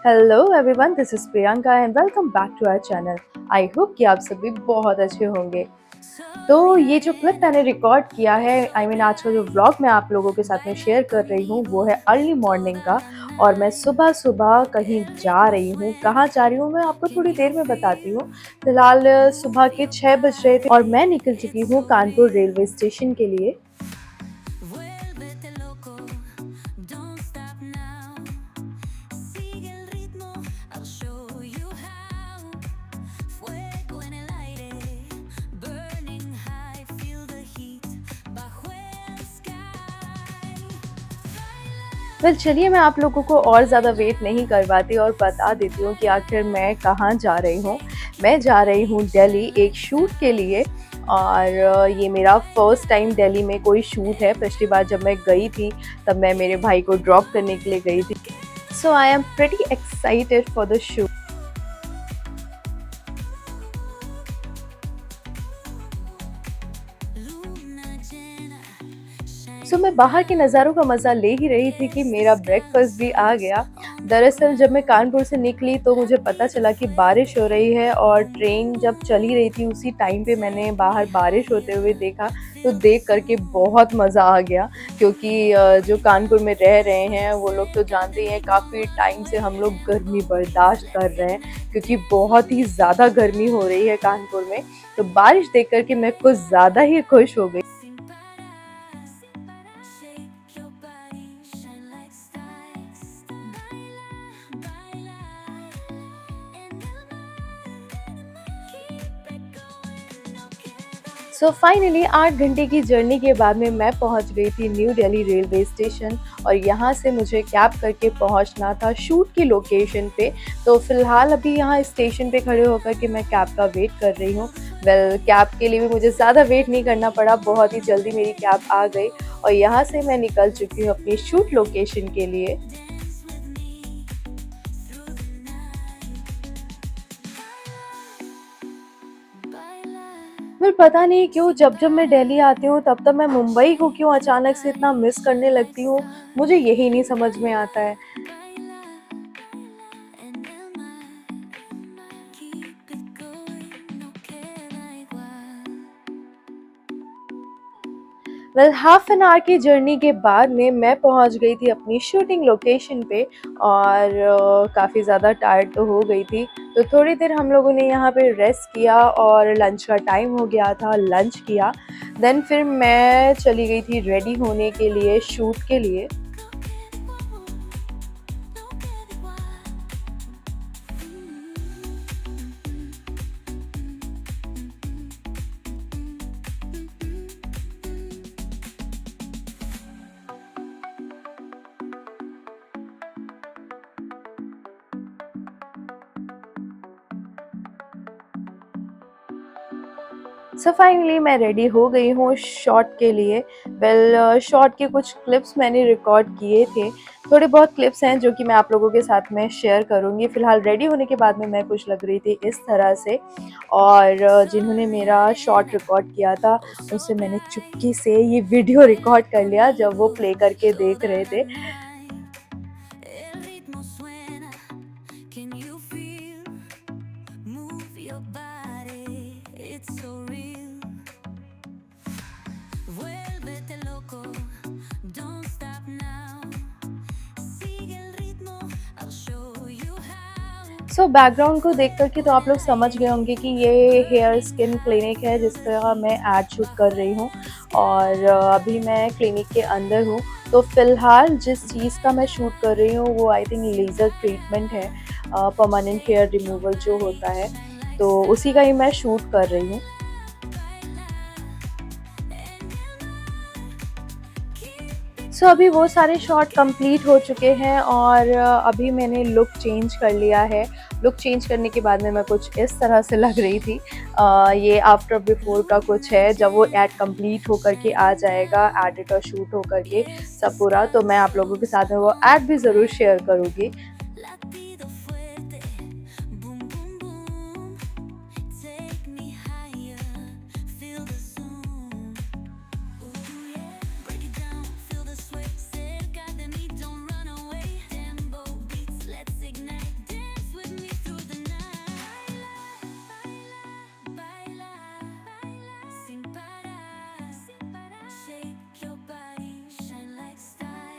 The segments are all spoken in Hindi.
Hello everyone, this is Priyanka and welcome back to our channel. I hope कि आप सभी बहुत अच्छे होंगे। तो ये जो क्लिप मैंने रिकॉर्ड किया है, आज का जो व्लॉग मैं आप लोगों के साथ में शेयर कर रही हूँ वो है अर्ली मॉर्निंग का। और मैं सुबह-सुबह कहीं जा रही हूँ, कहाँ जा रही हूँ मैं आपको थोड़ी देर में बताती हूँ। फिलहाल सुबह के 6 बज रहे थे और मैं निकल चुकी हूँ कानपुर रेलवे स्टेशन के लिए। Vuélvete loco, don't stop now. Sigue el ritmo, I'll show you how. Fuego en el aire, burning high, feel the heat bajo el sky. Well चलिए, मैं आप लोगों को और ज़्यादा वेट नहीं करवाती और बता देती हूँ कि आखिर मैं कहाँ जा रही हूँ। मैं जा रही हूँ दिल्ली एक शूट के लिए। और ये मेरा फर्स्ट टाइम दिल्ली में कोई शूट है। पिछली बार जब मैं गई थी तब मैं मेरे भाई को ड्रॉप करने के लिए गई थी। So I am pretty excited for the shoot. Luna llena, so shining मैं बाहर के नज़ारों का मज़ा ले ही रही थी कि मेरा ब्रेकफास्ट भी आ गया। दरअसल जब मैं कानपुर से निकली तो मुझे पता चला कि बारिश हो रही है और ट्रेन जब चली रही थी उसी टाइम पे मैंने बाहर बारिश होते हुए देखा। तो देख कर के बहुत मज़ा आ गया, क्योंकि जो कानपुर में रह रहे हैं वो लोग तो जानते ही हैं, काफ़ी टाइम से हम लोग गर्मी बर्दाश्त कर रहे हैं क्योंकि बहुत ही ज़्यादा गर्मी हो रही है कानपुर में। तो बारिश देख कर के मैं कुछ ज़्यादा ही खुश हो गई। sin parar, sin parar. Shake your body, shine like stars. Baila, baila en el mar. Keep it going, no queda. So finally 8 घंटे की जर्नी के बाद में मैं पहुंच गई थी न्यू दिल्ली रेलवे स्टेशन। और यहाँ से मुझे कैब करके पहुंचना था शूट की लोकेशन पे। तो फ़िलहाल अभी यहाँ स्टेशन पे खड़े होकर के मैं कैब का वेट कर रही हूँ। वेल कैब के लिए भी मुझे ज़्यादा वेट नहीं करना पड़ा, बहुत ही जल्दी मेरी कैब आ गई और यहाँ से मैं निकल चुकी हूँ अपनी शूट लोकेशन के लिए। Dance with me through the night. Baila, फिर पता नहीं क्यों जब जब मैं दिल्ली आती हूँ तब तब मैं मुंबई को क्यों अचानक से इतना मिस करने लगती हूँ, मुझे यही नहीं समझ में आता है। baila, baila en el mar. Keep it going, no queda igual. Well half an hour की जर्नी के बाद में मैं पहुंच गई थी अपनी शूटिंग लोकेशन पे। और काफ़ी ज़्यादा टायर्ड तो हो गई थी। तो थोड़ी देर हम लोगों ने यहाँ पे रेस्ट किया और लंच का टाइम हो गया था, लंच किया। देन फिर मैं चली गई थी रेडी होने के लिए शूट के लिए। No queda igual. So finally मैं रेडी हो गई हूँ शॉट के लिए। वेल शॉट के कुछ क्लिप्स मैंने रिकॉर्ड किए थे। थोड़े बहुत क्लिप्स हैं जो कि मैं आप लोगों के साथ में शेयर करूँगी। फ़िलहाल रेडी होने के बाद में मैं कुछ लग रही थी इस तरह से। और जिन्होंने मेरा शॉट रिकॉर्ड किया था उससे मैंने चुपके से ये वीडियो रिकॉर्ड कर लिया जब वो प्ले करके देख रहे थे। El ritmo suena, can you feel? Move your body, it's so real. Vuélvete loco, don't stop now. Sigue el ritmo, I'll show you how. So background को देख कर के तो आप लोग समझ गए होंगे कि ये हेयर स्किन क्लिनिक है जिसका मैं ऐड शूट कर रही हूँ। और अभी मैं क्लिनिक के अंदर हूँ। तो फ़िलहाल जिस चीज़ का मैं शूट कर रही हूँ वो आई थिंक लेज़र ट्रीटमेंट है, परमानेंट हेयर रिमूवल जो होता है, तो उसी का ही मैं शूट कर रही हूँ। सो अभी वो सारे शॉट कंप्लीट हो चुके हैं और अभी मैंने लुक चेंज कर लिया है। लुक चेंज करने के बाद में मैं कुछ इस तरह से लग रही थी। ये आफ्टर बिफोर का कुछ है, जब वो एड कंप्लीट होकर के आ जाएगा, एडिट और शूट होकर के सब पूरा, तो मैं आप लोगों के साथ में वो एड भी ज़रूर शेयर करूँगी। Latido fuerte, boom boom boom. Take me higher, feel the zoom. Ooh yeah, break it down, feel the sway. Cerca de mí, don't run away. Tempo beats, let's ignite.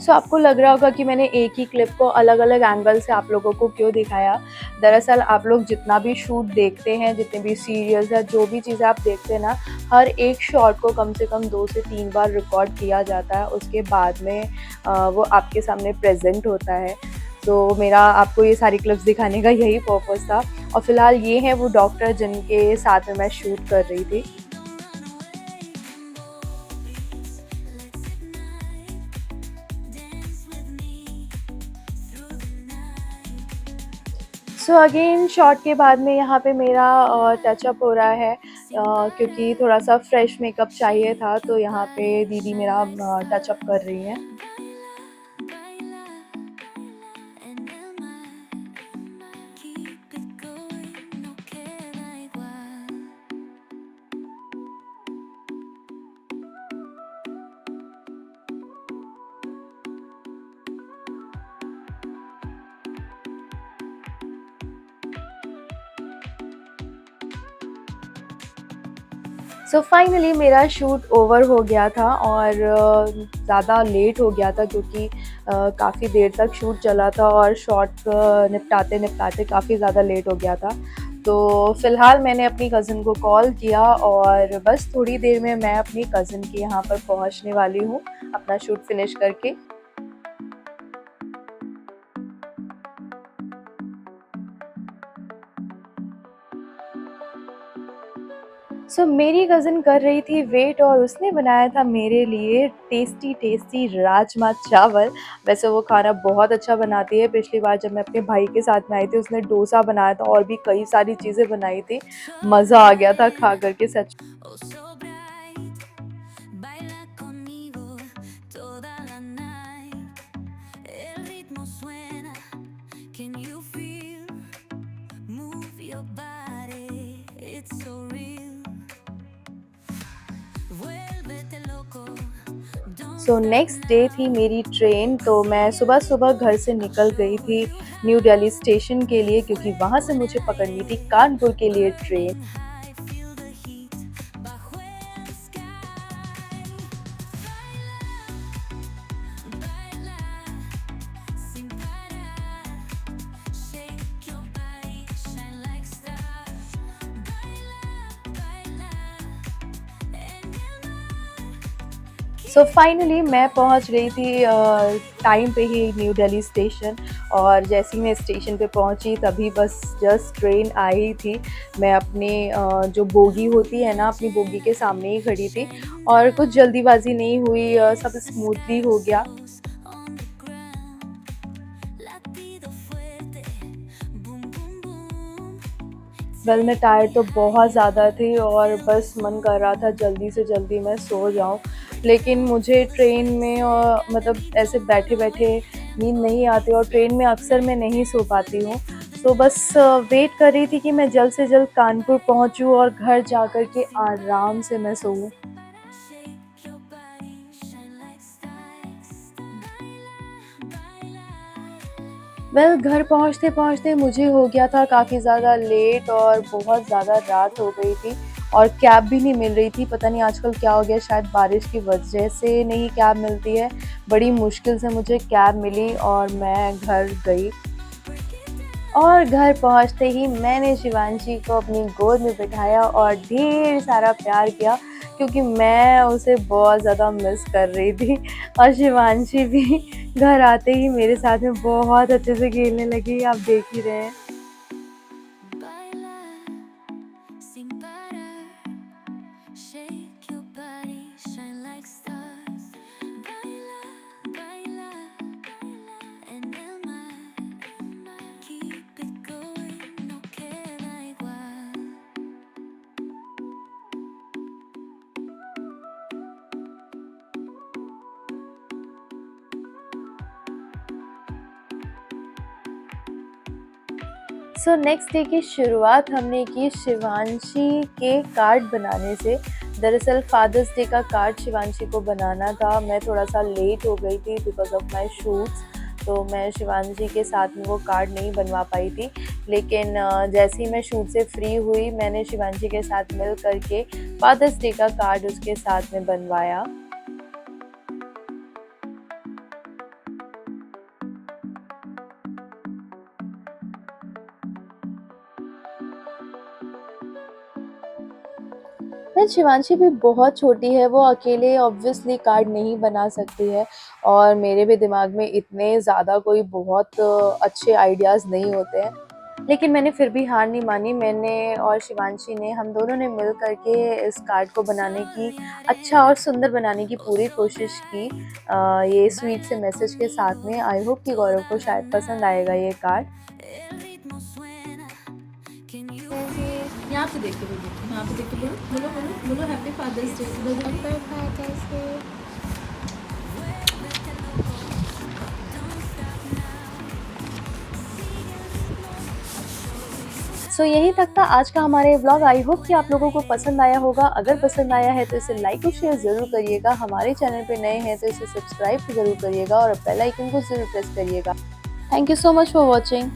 सो आपको लग रहा होगा कि मैंने एक ही क्लिप को अलग-अलग एंगल से आप लोगों को क्यों दिखाया। दरअसल आप लोग जितना भी शूट देखते हैं, जितने भी सीरियल्स या जो भी चीज़ें आप देखते हैं ना, हर एक शॉट को कम से कम 2 से 3 बार रिकॉर्ड किया जाता है, उसके बाद में वो आपके सामने प्रेज़ेंट होता है। तो मेरा आपको ये सारी क्लिप्स दिखाने का यही पर्पज़ था और फ़िलहाल ये हैं वो डॉक्टर जिनके साथ में मैं शूट कर रही थी। सो अगेन शॉट के बाद में यहाँ पे मेरा टचअप हो रहा है क्योंकि थोड़ा-सा फ्रेश मेकअप चाहिए था, तो यहाँ पे दीदी मेरा टचअप कर रही हैं। en el mar. Keep it going, no queda igual. So finally मेरा शूट ओवर हो गया था और ज़्यादा लेट हो गया था क्योंकि काफ़ी देर तक शूट चला था और शॉट निपटाते-निपटाते काफ़ी ज़्यादा लेट हो गया था। तो फ़िलहाल मैंने अपनी कज़िन को कॉल किया और बस थोड़ी देर में मैं अपनी कज़िन के यहाँ पर पहुँचने वाली हूँ, अपना शूट फिनिश करके। मेरी कज़िन कर रही थी वेट और उसने बनाया था मेरे लिए टेस्टी राजमा चावल। वैसे वो खाना बहुत अच्छा बनाती है, पिछली बार जब मैं अपने भाई के साथ में आई थी उसने डोसा बनाया था और भी कई सारी चीज़ें बनाई थी। मज़ा आ गया था खा कर के सच। Oh, so bright, baila conmigo toda la night. El ritmo suena, can you feel? Move your body, it's so real. Vuélvete loco, don't next day थी मेरी ट्रेन, तो मैं सुबह-सुबह घर से निकल गई थी न्यू दिल्ली स्टेशन के लिए क्योंकि वहाँ से मुझे पकड़नी थी कानपुर के लिए train. high, feel the heat bajo el sky. Baila, sin parar. Shake your body, shine like stars. Baila, baila, en el mar. Finally मैं पहुंच गई थी टाइम पे ही न्यू दिल्ली स्टेशन और जैसे ही मैं स्टेशन पे पहुंची तभी बस जस्ट ट्रेन आई थी। मैं अपने जो बोगी होती है ना, अपनी बोगी के सामने ही खड़ी थी और कुछ जल्दीबाजी नहीं हुई, सब स्मूथली हो गया। On the ground, latido fuerte, boom boom boom. Well मैं टायर्ड तो बहुत ज़्यादा थी और बस मन कर रहा था जल्दी से जल्दी मैं सो जाऊं, लेकिन मुझे ट्रेन में मतलब ऐसे बैठे-बैठे नींद नहीं आती और ट्रेन में अक्सर मैं नहीं सो पाती हूँ। तो बस वेट कर रही थी कि मैं जल्द से जल्द कानपुर पहुँचूँ और घर जा कर के आराम से मैं सोऊँ। Shake your body, shine like stars. Baila, well घर पहुँचते-पहुँचते मुझे हो गया था काफ़ी ज़्यादा लेट और बहुत ज़्यादा रात हो गई थी और कैब भी नहीं मिल रही थी। पता नहीं आजकल क्या हो गया, शायद बारिश की वजह से नहीं कैब मिलती है। बड़ी मुश्किल से मुझे कैब मिली और मैं घर गई और घर पहुँचते ही मैंने शिवांशी को अपनी गोद में बिठाया और ढेर सारा प्यार किया क्योंकि मैं उसे बहुत ज़्यादा मिस कर रही थी और शिवांशी भी घर आते ही मेरे साथ में बहुत अच्छे से खेलने लगी, आप देख ही रहे हैं। baila, sin parar. Shake your body, shine like stars. Baila, baila, en el mar. Keep it going, no queda igual. Next day की शुरुआत हमने की शिवांशी के कार्ड बनाने से। दरअसल फादर्स डे का कार्ड शिवांशी को बनाना था। मैं थोड़ा-सा लेट हो गई थी बिकॉज़ ऑफ माय शूट्स, तो मैं शिवांशी के साथ में वो कार्ड नहीं बनवा पाई थी। लेकिन जैसे ही मैं शूट से फ्री हुई, मैंने शिवांशी के साथ मिल कर के फादर्स डे का कार्ड उसके साथ में बनवाया। फ्रेंड शिवांशी भी बहुत छोटी है, वो अकेले ऑब्वियसली कार्ड नहीं बना सकती है और मेरे भी दिमाग में इतने ज़्यादा कोई बहुत अच्छे आइडियाज़ नहीं होते हैं। लेकिन मैंने फिर भी हार नहीं मानी, मैंने और शिवांशी ने हम दोनों ने मिल कर के इस कार्ड को बनाने की अच्छा और सुंदर बनाने की पूरी कोशिश की। ये स्वीट से मैसेज के साथ में। आई होप कि गौरव को शायद पसंद आएगा ये card. El ritmo suena. Can you यहाँ पे देख के बोलो, यहाँ पे देख के बोलो, बोलो बोलो बोलो happy father's day, happy father's day. So यहीं तक था आज का हमारे व्लॉग। आई होप कि आप लोगों को पसंद आया होगा। अगर पसंद आया है तो इसे लाइक और शेयर ज़रूर करिएगा। हमारे चैनल पे नए हैं तो इसे सब्सक्राइब ज़रूर करिएगा और बेल आइकन को ज़रूर प्रेस करिएगा। Thank you so much for watching.